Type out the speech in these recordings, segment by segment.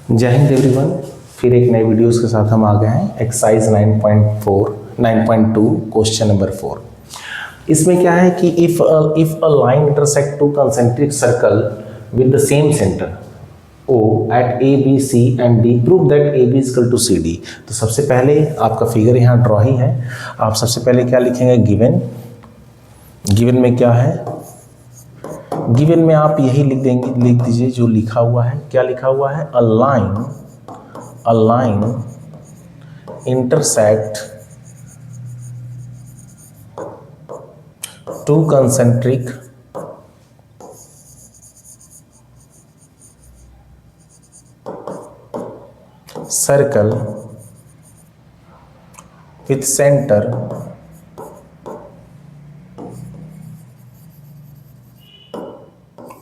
जय हिंद एवरीवन। फिर एक नए वीडियोस के साथ हम आ गए हैं। Exercise 9.2 question number 4। इसमें क्या है कि if a line intersect to concentric circle with the same centre O at A, B, C and D, prove that AB is equal to CD। तो सबसे पहले आपका फिगर यहाँ ड्रॉ ही है। आप सबसे पहले क्या लिखेंगे? गिवन में क्या है? गिवन में आप यही लिख दीजिए जो लिखा हुआ है। क्या लिखा हुआ है? A line intersect two concentric circle with center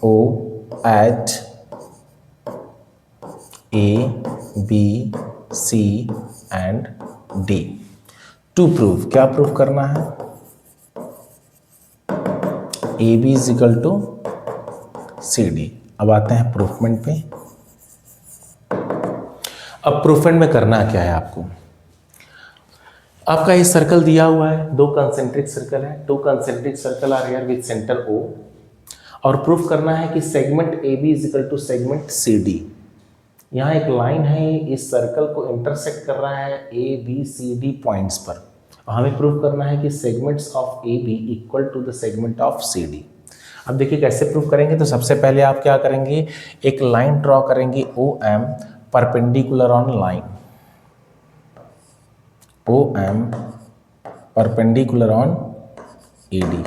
O at A, B, C and D। To prove, क्या प्रूव करना है? A B is equal to C D. अब आते हैं प्रूफमेंट पे। अब प्रूफमेंट में करना क्या है आपको? आपका ये सर्कल दिया हुआ है, दो कंसेंट्रिक सर्कल है, two concentric circle are here with centre O, और प्रूफ करना है कि segment A B is equal to segment C D. यहाँ एक लाइन है, इस सर्कल को इंटरसेक्ट कर रहा है A B C D points पर। हमें प्रूव करना है कि segments of A B equal to the segment of C D. अब देखिए कैसे प्रूव करेंगे। तो सबसे पहले आप क्या करेंगे? एक लाइन ड्रॉ करेंगे O M perpendicular on line, O M perpendicular on A D.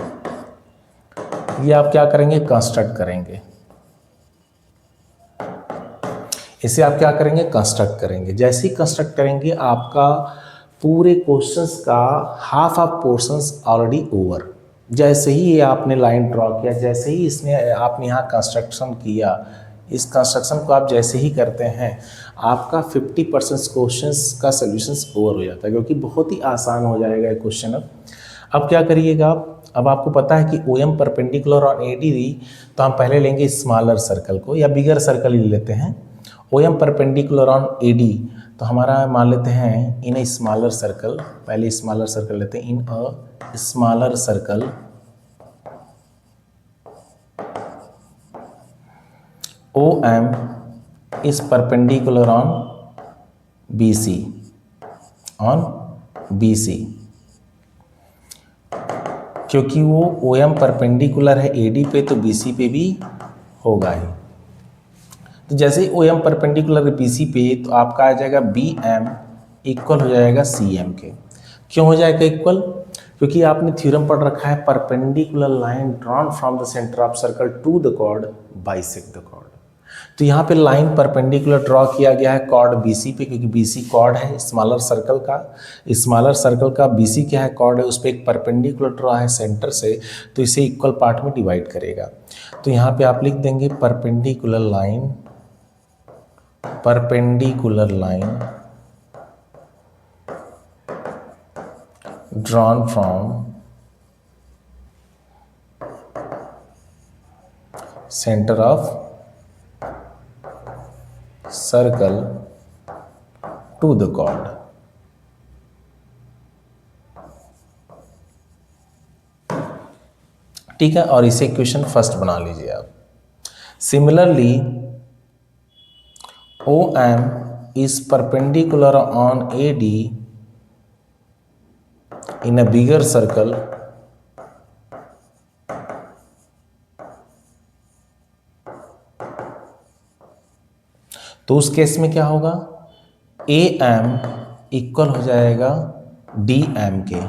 ये आप क्या करेंगे? कंस्ट्रक्ट करेंगे। इसे आप क्या करेंगे? कंस्ट्रक्ट करेंगे। जैसे ही कंस्ट्रक्ट करेंगे आपका पूरे क्वेश्चंस का half of portions already over. जैसे ही ये आपने लाइन ड्रॉ किया, जैसे ही आपने यहाँ कंस्ट्रक्शन किया, इस कंस्ट्रक्शन को आप जैसे ही करते हैं आपका 50% क्वेश्चंस का सॉल्यूशंस ओवर हो जाता है, क्योंकि बहुत ही आसान हो जाएगा ये क्वेश्चन। अब क्या करिएगा आप? अब आपको पता है कि O M perpendicular on A D दी, तो हम पहले लेंगे स्मॉलर सर्कल को, या बिगर सर्कल ही लेते हैं। O M perpendicular on A D, तो हमारा मान लेते हैं इन ए स्मॉलर सर्कल। पहले स्मॉलर सर्कल लेते हैं। In a smaller circle O M is perpendicular on B C, क्योंकि वो ओ एम परपेंडिकुलर है ए डी पे, तो बी सी पे भी होगा ही। तो जैसे ही O M perpendicular B C पे, तो आपका आ जाएगा बी एम इक्वल हो जाएगा सी एम के। क्यों हो जाएगा इक्वल? क्योंकि आपने थ्योरम पढ़ रखा है, perpendicular line drawn from the centre of circle to the chord bisect the chord. तो यहाँ पे लाइन परपेंडिकुलर ड्रॉ किया गया है कॉर्ड बी सी पे, क्योंकि बी सी कॉर्ड है स्मॉलर सर्कल का। स्मॉलर सर्कल का बी सी क्या है? कॉर्ड है। उस पर एक परपेंडिकुलर ड्रॉ है सेंटर से, तो इसे इक्वल पार्ट में डिवाइड करेगा। तो यहाँ पे आप लिख देंगे perpendicular line drawn from center of circle to the chord। ठीक है, और इसे इक्वेशन फर्स्ट बना लीजिए आप। Similarly OM is perpendicular on AD in a bigger circle तो उस केस में क्या होगा? AM इक्वल हो जाएगा DM के,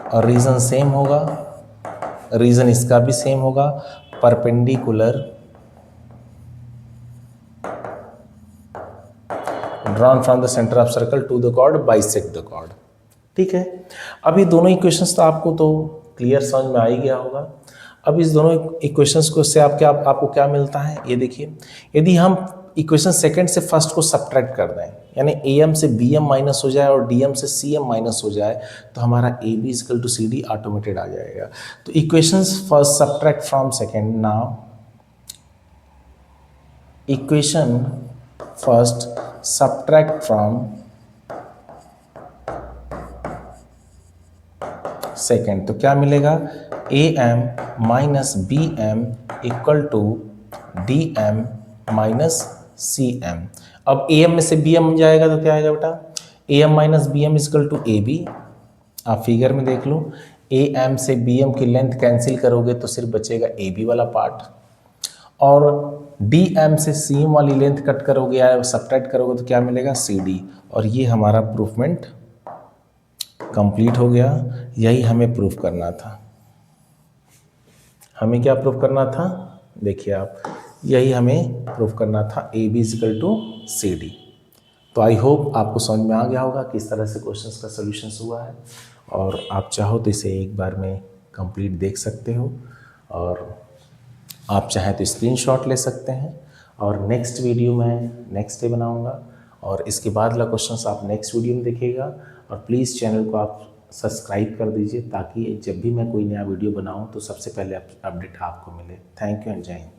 और रीजन सेम होगा, रीजन इसका भी सेम होगा, perpendicular drawn from the centre of circle to the chord bisect the chord. ठीक है, अब ये दोनों इक्वेशंस तो आपको तो क्लियर समझ में आ ही गया होगा। अब इस दोनों इक्वेशंस को से आपको क्या मिलता है? ये देखिए, यदि हम इक्वेशन सेकंड से फर्स्ट को सब्ट्रैक्ट कर दें, यानी ए एम से बी एम माइनस हो जाए और डी एम से सी एम माइनस हो जाए, तो हमारा A B equal to C D automated आ जाएगा। तो equations first subtract from second. Now equation first subtract from second, तो क्या मिलेगा A M minus B M equal to D M minus C M. अब ए एम में से B M जाएगा तो क्या आएगा बेटा, A M minus B M equal to A B. आप फिगर में देख लो, ए एम से बी एम की लेंथ कैंसिल करोगे तो सिर्फ बचेगा ए बी वाला पार्ट, और डी एम से सी एम वाली लेंथ कट करोगे या सब्ट्रैक्ट करोगे तो क्या मिलेगा सी डी। और ये हमारा प्रूफमेंट कंप्लीट हो गया। यही हमें प्रूफ करना था। हमें क्या प्रूफ करना था, देखिए आप, यही हमें प्रूफ करना था A B equal to C D. तो आई होप आपको समझ में आ गया होगा किस तरह से क्वेश्चंस का सॉल्यूशन हुआ है, और आप चाहो तो इसे एक बार में कंप्लीट देख सकते हो, और आप चाहें तो स्क्रीनशॉट ले सकते हैं। और नेक्स्ट वीडियो मैं नेक्स्ट डे बनाऊंगा, और इसके बाद वाला क्वेश्चंस आप नेक्स्ट वीडियो में देखिएगा। और प्लीज़ चैनल को आप सब्सक्राइब कर दीजिए ताकि जब भी मैं कोई नया वीडियो बनाऊं तो सबसे पहले अपडेट आपको मिले। थैंक यू एंड जय हिंद।